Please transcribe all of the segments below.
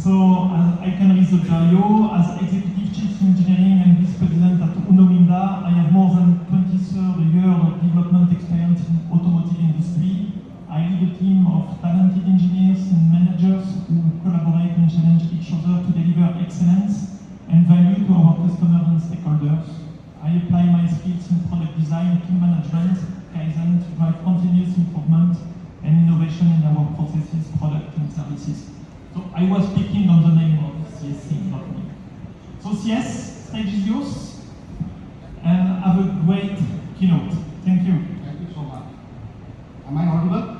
So, as I can read the bio, as Executive Chief Engineering and Vice President at Uno Minda, I have more than 23 years of development experience in automotive industry. I lead a team of talented engineers and managers who collaborate and challenge each other to deliver excellence and value to our customers and stakeholders. I apply my skills in product design, team management, Kaizen to drive continuous improvement and innovation in our processes, products and services. So I was speaking on the name of CSC, not me. So CS, stage is yours, and have a great keynote. Thank you. Thank you so much. Am I audible?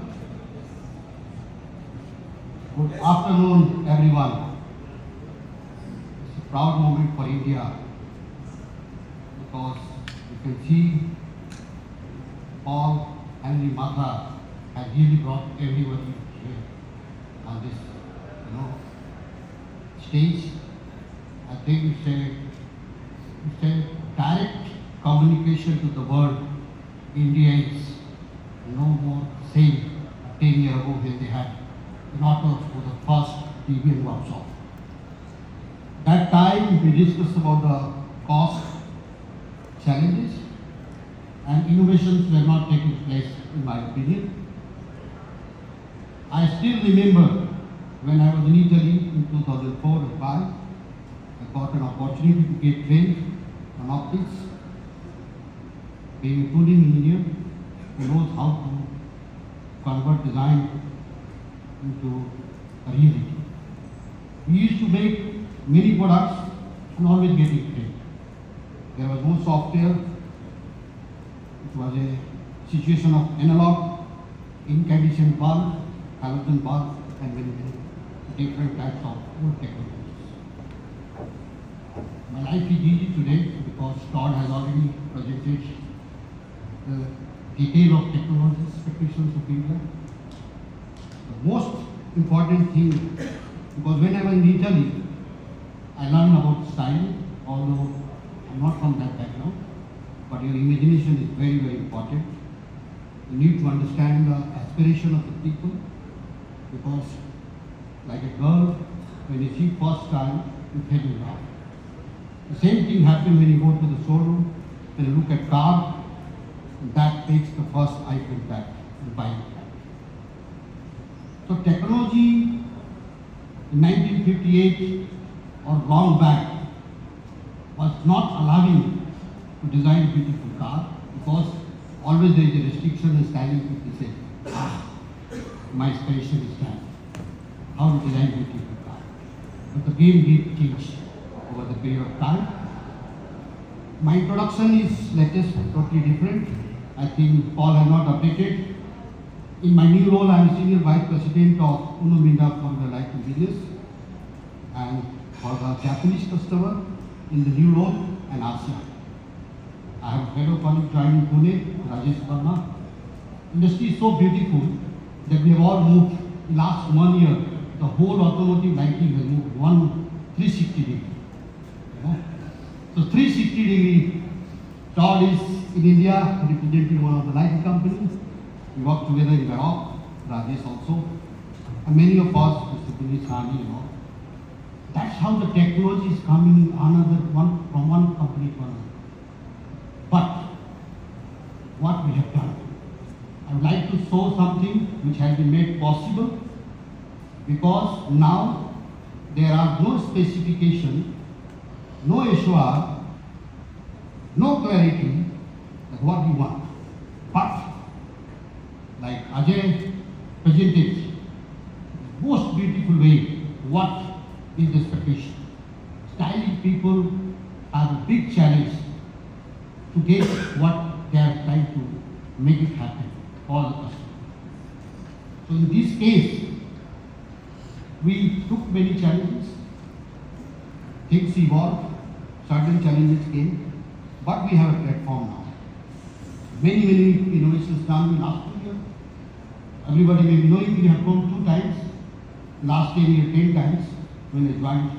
Good afternoon, everyone. It's a proud moment for India because you can see Paul Henry Matha has really brought everybody here on this, stage. I think it's a direct communication to the world. India is no more same 10 years ago when they had not for the first TVN workshop. That time we discussed about the cost challenges and innovations were not taking place in my opinion. I still remember when I was in Italy in 2004 and 5, I got an opportunity to get trained on optics. Being a tooling engineer who knows how to convert design into a reality. We used to make many products and always getting trained. There was no software. It was a situation of analog, incandescent bulb, halogen bulb, and many different types of wood technologies. My life is easy today because Todd has already presented the detail of technology expectations of India. The most important thing, because when I was in Italy, I learned about style, although I'm not from that background, but your imagination is very, very important. You need to understand the aspiration of the people, because like a girl, when you see first time, you fell in love. The same thing happens when you go to the showroom, when you look at car, that takes the first eye contact and buying that. So technology in 1958 or long back was not allowing to design beautiful car because always there is a restriction in styling. People say, my special is time. How to design beautiful car. But the game did change over the period of time. My introduction is latest, totally different. I think Paul has not updated. In my new role, I am Senior Vice President of Uno Minda for the lighting business and for the Japanese customer in the new role and ASEAN. I have a fellow colleague joining Pune, Rajesh Verma. Industry is so beautiful that we have all moved in last 1 year. The whole automotive lighting has moved 360 degree. So 360 degree. Todd is in India representing one of the lighting companies. We work together in Europe, Rajesh also, and many of us, Mr. Puneet Sani and all. That's how the technology is coming from one company to another. But what we have done, I would like to show something which has been made possible because now there are no specification, no SOR, no clarity that what we want. But like Ajay presented, most beautiful way, what is the expectation? Styling people have a big challenge to get what they are trying to make it happen for the customer. So in this case, we took many challenges, things evolved, certain challenges came, but we have a platform now. Many innovations done in last 2 years. Everybody may be knowing we have grown 2 times, last 10 years 10 times when I joined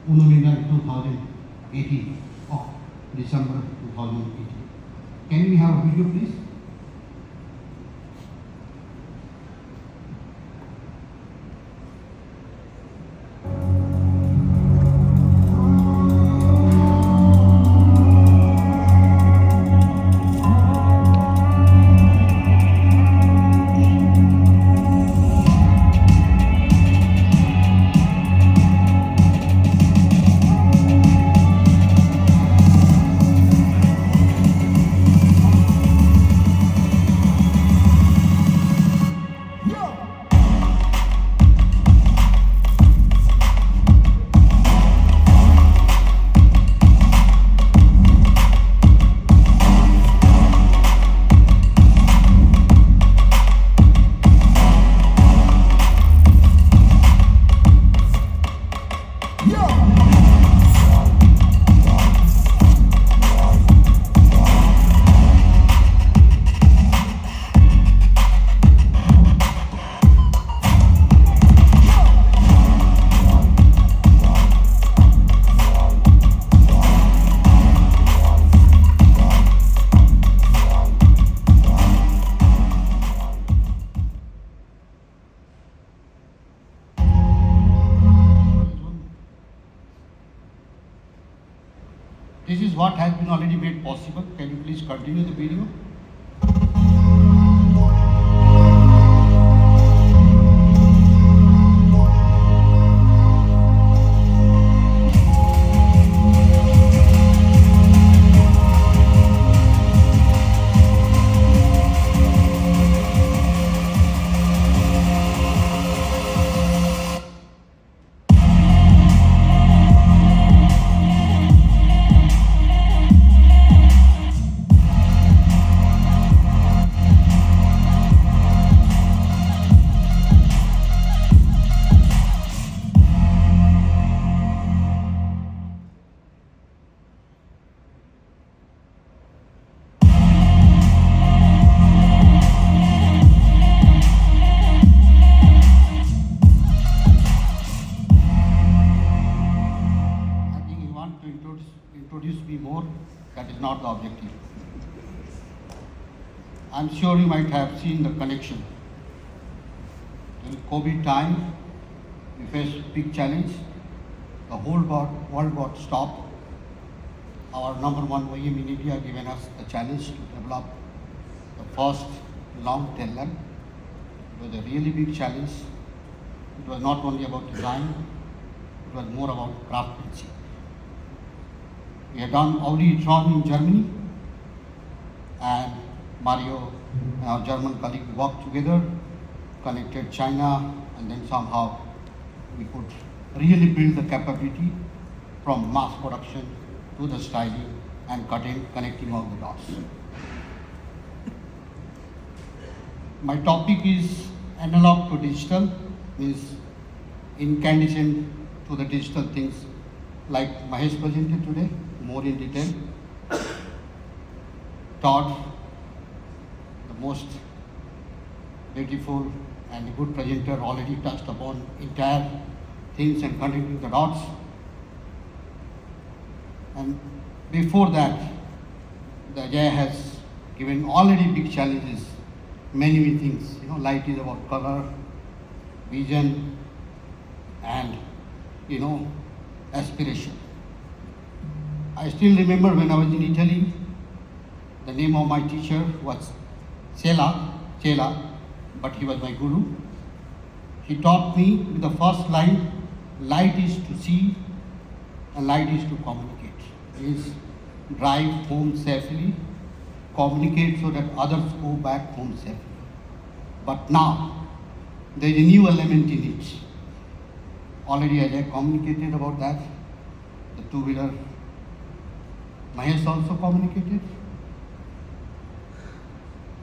Uno Minda in 2018, of December 2018. Can we have a video please? This is what has been already made possible. Can you please continue the video? I think you want to introduce me more. That is not the objective. I'm sure you might have seen the connection. In COVID time, we faced big challenge. The whole world got stopped. Our number one OEM in India given us the challenge to develop the first long tail lamp. It was a really big challenge. It was not only about design, it was more about craftsmanship. We had done Audi e-tron in Germany, and Mario, our German colleague, worked together, connected China, and then somehow we could really build the capability from mass production to the styling and connecting all the dots. My topic is analog to digital, means incandescent to the digital things, like Mahesh presented today, more in detail. Todd, the most beautiful and good presenter, already touched upon entire things and connecting the dots. And before that, the Ajay has given already big challenges, many things. Light is about color, vision, and aspiration. I still remember when I was in Italy, the name of my teacher was Chela, but he was my guru. He taught me with the first line, light is to see and light is to communicate. Means drive home safely, communicate so that others go back home safely. But now, there is a new element in it. Already I have communicated about that. The two-wheeler, Mahesh also communicated.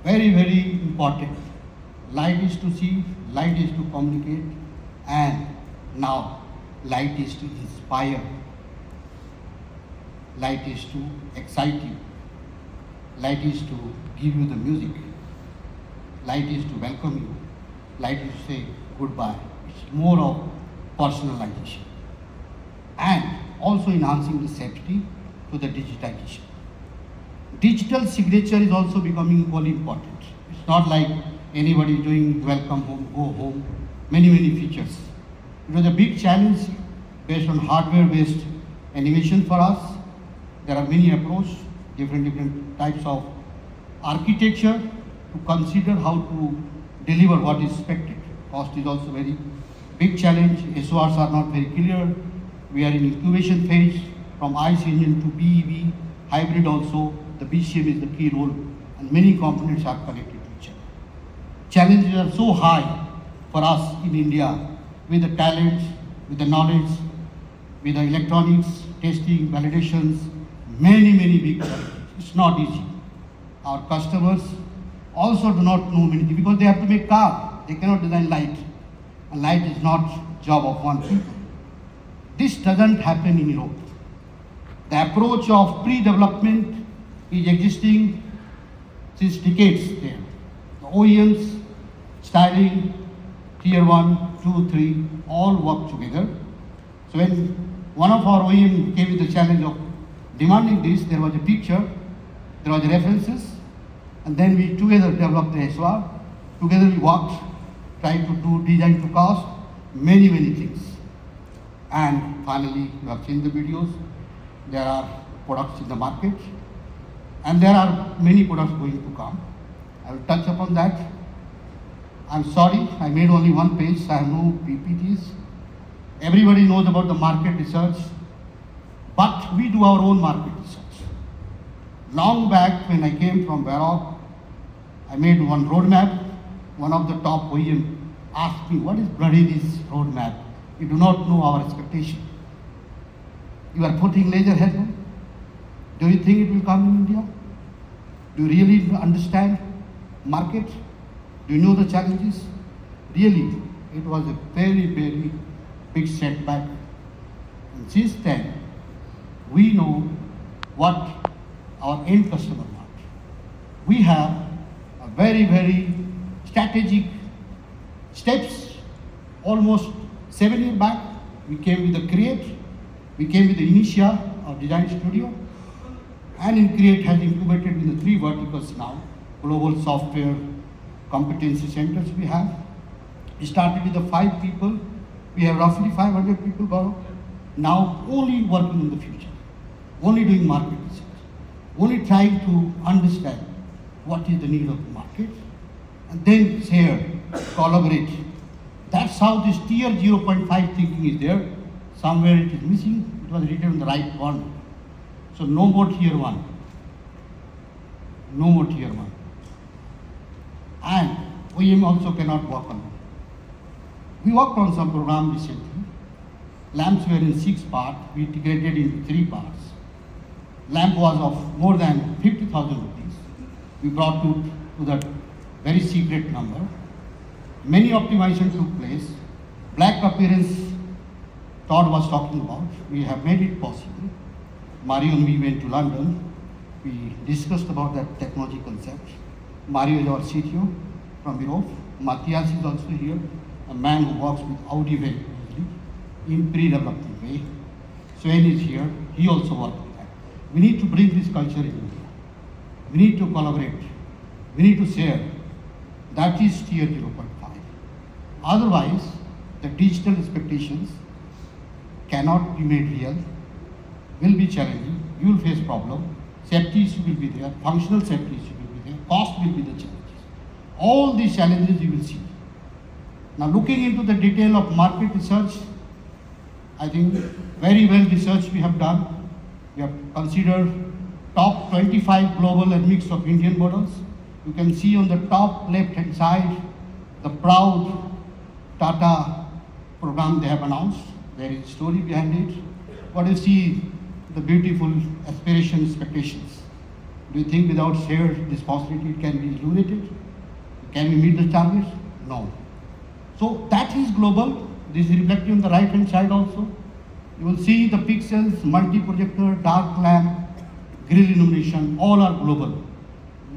Very, very important. Light is to see, light is to communicate, and now light is to inspire. Light is to excite you. Light is to give you the music. Light is to welcome you. Light is to say goodbye. It's more of personalization. And also enhancing the safety to the digitization. Digital signature is also becoming equally important. It's not like anybody doing welcome home, go home, many features. It was a big challenge based on hardware-based animation for us. There are many approaches, different types of architecture to consider how to deliver what is expected. Cost is also very big challenge. SORs are not very clear. We are in incubation phase from ICE engine to BEV, hybrid also. The BCM is the key role, and many components are connected to each other. Challenges are so high for us in India with the talent, with the knowledge, with the electronics, testing, validations, many big challenges. It's not easy. Our customers also do not know many things because they have to make car. They cannot design light. And light is not job of one people. This doesn't happen in Europe. The approach of pre-development is existing since decades there. The OEMs, styling, tier 1, 2, 3, all work together. So when one of our OEM came with the challenge of demanding this, there was a picture, there was references, and then we together developed the SOR. Together we worked, tried to do design to cost, many things. And finally, you have seen the videos. There are products in the market, and there are many products going to come. I will touch upon that. I'm sorry, I made only one page, so I have no PPTs. Everybody knows about the market research, but we do our own market research. Long back when I came from Varroc, I made one roadmap. One of the top OEM asked me, what is bloody this roadmap? You do not know our expectation. You are putting laser headroom. Do you think it will come in India? Do you really understand market? Do you know the challenges? Really, it was a very, very big setback. And since then, we know what our end customer wants. We have a very, very strategic steps. Almost 7 years back, we came with the Create, we came with the Initia, our design studio, and in Create has incubated in the 3 verticals now. Global software competency centers we have. We started with the 5 people. We have roughly 500 people now. Now only working in the future, only doing market research, only trying to understand what is the need of the market, and then share, collaborate. That's how this tier 0.5 thinking is there. Somewhere it is missing. It was written on the right one. So no more tier 1. No more tier 1. And OEM also cannot work on it. We worked on some program recently. Lamps were in 6 parts. We integrated into 3 parts. Lamp was of more than 50,000 rupees. We brought to that very secret number. Many optimization took place. Black appearance Todd was talking about. We have made it possible. Mario and we went to London. We discussed about that technology concept. Mario is our CTO from Europe. Matthias is also here, a man who works with Audi very closely in pre-development way. Sven is here. He also works with that. We need to bring this culture in India. We need to collaborate. We need to share. That is tier 0.5. Otherwise, the digital expectations cannot be made real, will be challenging, you will face problem, safety issue will be there, functional safety issue will be there, cost will be the challenges. All these challenges you will see. Now looking into the detail of market research, I think very well research we have done. We have considered top 25 global and mix of Indian models. You can see on the top left hand side, the proud Tata program they have announced. There is a story behind it. What you see, the beautiful aspirations, expectations. Do you think without shared responsibility it can be illuminated? Can we meet the targets? No. So that is global. This is reflected on the right hand side also. You will see the pixels, multi-projector, dark lamp, grill illumination, all are global.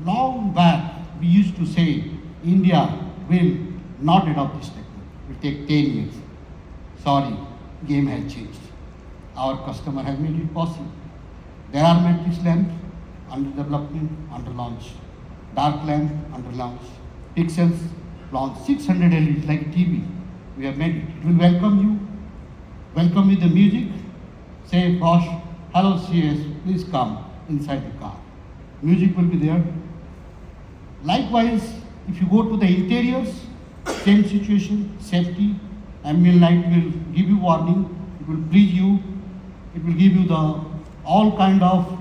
Long back, we used to say India will not adopt this technology. It will take 10 years. Sorry, game has changed. Our customer has made it possible. There are matrix lamps under development, under launch. Dark lamp under launch. Pixels launch 600 LEDs like TV. We have made it. It will welcome you. Welcome with the music. Say, Bosch, hello CS, please come inside the car. Music will be there. Likewise, if you go to the interiors, same situation, safety, ambient light will give you warning, it will please you, it will give you the all kind of,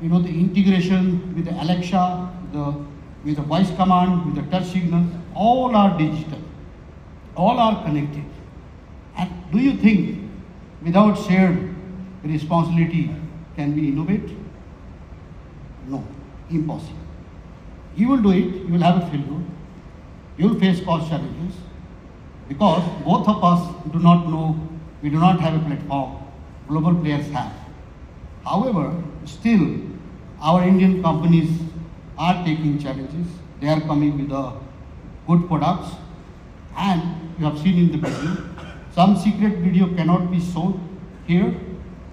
the integration with the Alexa, with the voice command, with the touch signals, all are digital, all are connected. And do you think without shared responsibility can we innovate? No, impossible. You will do it, you will have a failure, you will face cost challenges, because both of us do not know, we do not have a platform, global players have. However, still, our Indian companies are taking challenges, they are coming with good products, and you have seen in the video, some secret video cannot be shown here,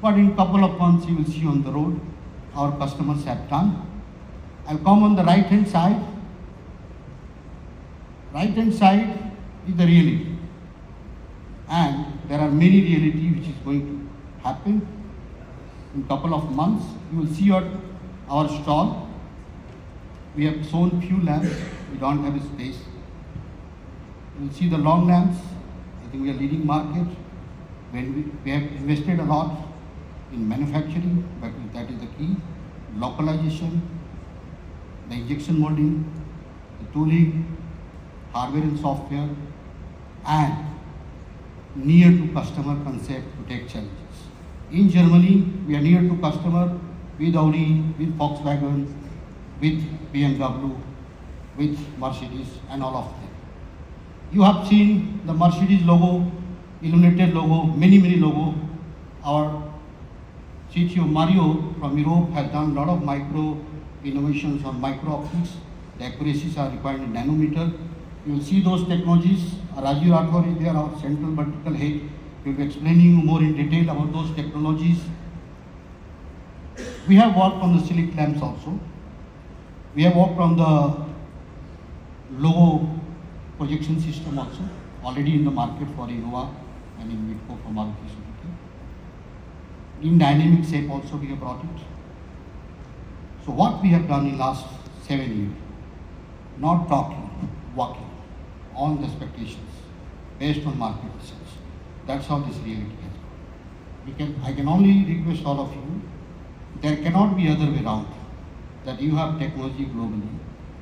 but in couple of months you will see on the road, our customers have done. I'll come on the right hand side. Right hand side is the reality. And there are many reality which is going to happen. in couple of months, you will see our stall. We have shown few lamps. We don't have a space. You will see the long lamps. I think we are leading market. When we have invested a lot in manufacturing, but that is the key. Localization, the injection molding, the tooling, hardware and software, and near to customer concept to take challenges. In Germany, we are near to customer with Audi, with Volkswagen, with BMW, with Mercedes, and all of them. You have seen the Mercedes logo, illuminated logo, many logo. Our CTO Mario from Europe has done a lot of micro innovations on micro optics. The accuracies are required in nanometer. You will see those technologies. Rajiv Rathore is there, our central vertical head. He will be explaining you more in detail about those technologies. We have worked on the silic lamps also. We have worked on the logo projection system also, already in the market for Innova and in Midco for Maruti Suzuki. In dynamic shape also we have brought it. So what we have done in last 7 years, not talking, working on the expectations based on market research. That's how this reality has gone. I can only request all of you, there cannot be other way around, that you have technology globally,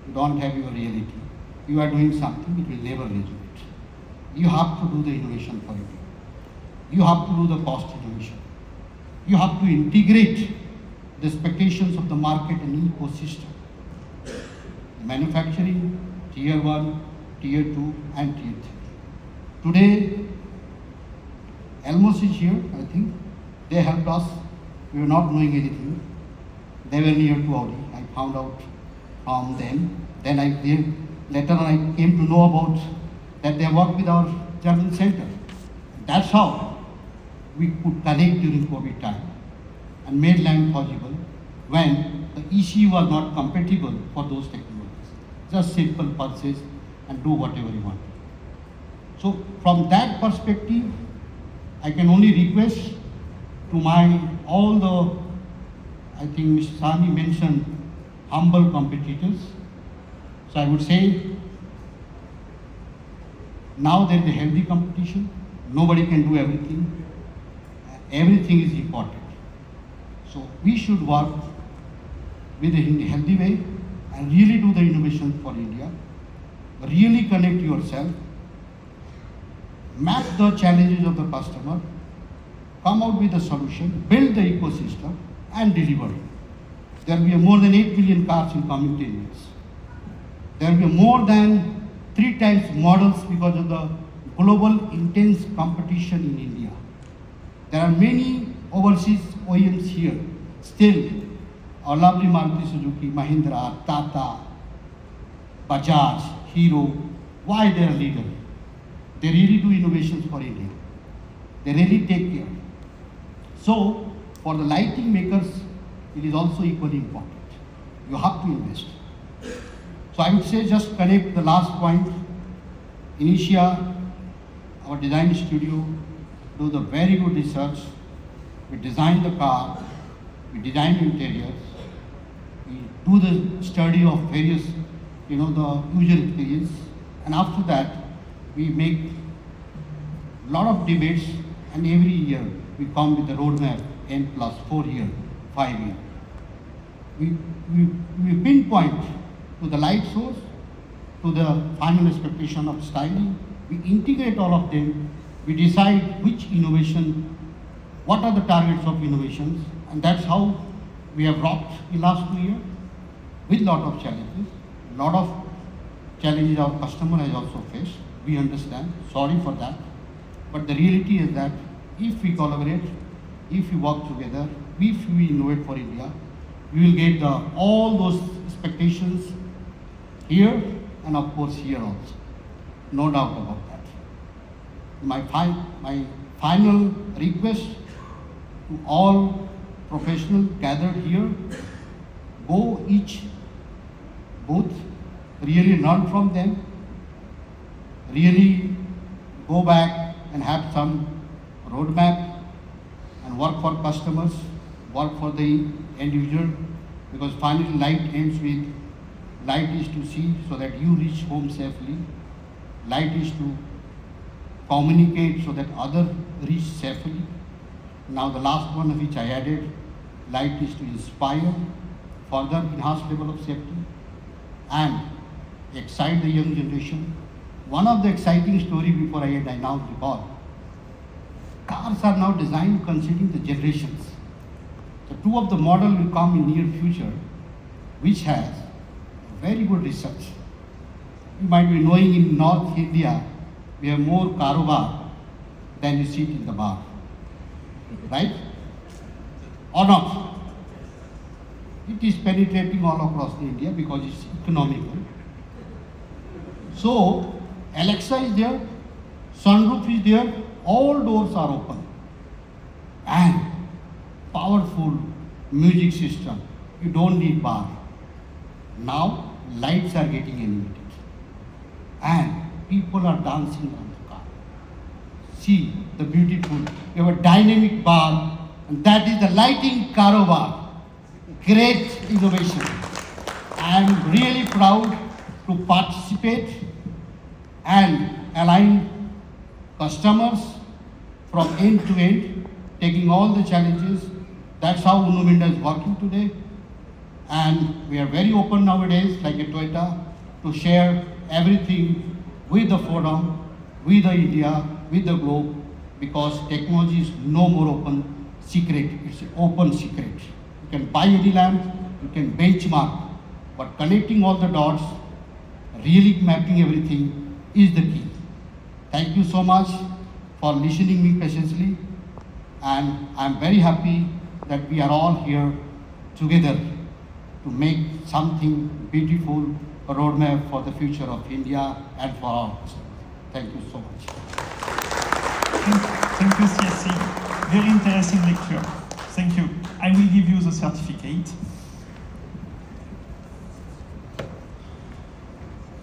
you don't have your reality, you are doing something, it will never resonate. You have to do the innovation for it. You have to do the cost innovation. You have to integrate the expectations of the market and ecosystem. Manufacturing, tier 1, tier 2, and tier 3. Today, Elmos is here, I think. They helped us. We were not knowing anything. They were near to Audi. I found out from them. Then later I came to know about that they work with our German center. That's how we could connect during COVID time and made land possible when the ECU was not compatible for those technologies. Just simple pulses and do whatever you want. So from that perspective, I can only request to all the, I think Mr. Sani mentioned, humble competitors. So I would say, now there is a healthy competition. Nobody can do everything. Everything is important. So we should work with a healthy way and really do the innovation for India. Really connect yourself. Map the challenges of the customer. Come out with a solution. Build the ecosystem and deliver it. There will be more than 8 million cars in coming 10 years. There will be more than 3 times models because of the global intense competition in India. There are many overseas OEMs here. Still, our lovely Maruti Suzuki, Mahindra, Tata, Bajaj, Hero, why they are leader? They really do innovations for India. They really take care. So, for the lighting makers, it is also equally important. You have to invest. So I would say just connect the last point. Initia, our design studio, do the very good research. We design the car, we design interiors, we do the study of various, the user experience, and after that, we make a lot of debates, and every year we come with a roadmap, N plus 4 year, 5 year. We pinpoint to the light source, to the final expectation of styling. We integrate all of them. We decide which innovation, what are the targets of innovations, and that's how we have rocked in last 2 years with lot of challenges. Lot of challenges our customer has also faced. We understand, sorry for that. But the reality is that if we collaborate, if we work together, if we innovate for India, we will get all those expectations here and of course here also. No doubt about that. My final request to all professionals gathered here, go each booth, really learn from them, really go back and have some roadmap and work for customers, work for the individual, because finally light ends with light is to see so that you reach home safely. Light is to communicate so that others reach safely. Now the last one which I added, light is to inspire, further enhance level of safety and excite the young generation. One of the exciting story before I announce the call, cars are now designed considering the generations. So two of the model will come in near future, which has very good research. You might be knowing in North India, we have more karobar than you sit in the bar. Right? Or not? It is penetrating all across the India because it's economical. So, Alexa is there, sunroof is there, all doors are open. And powerful music system. You don't need bar. Now, lights are getting animated. And people are dancing on the car. See the beautiful, you have a dynamic bar, and that is the lighting Karo bar. Great innovation. I am really proud to participate and align customers from end to end, taking all the challenges. That's how Uno Minda is working today. And we are very open nowadays, like a Toyota, to share everything with the forum, with the India, with the globe, because technology is no more open secret, it's an open secret. You can buy any lamp, you can benchmark, but connecting all the dots, really mapping everything is the key. Thank you so much for listening me patiently, and I'm very happy that we are all here together to make something beautiful, a roadmap for the future of India and for our customers. Thank you so much. Thank you, CSC. Very interesting lecture. Thank you. I will give you the certificate.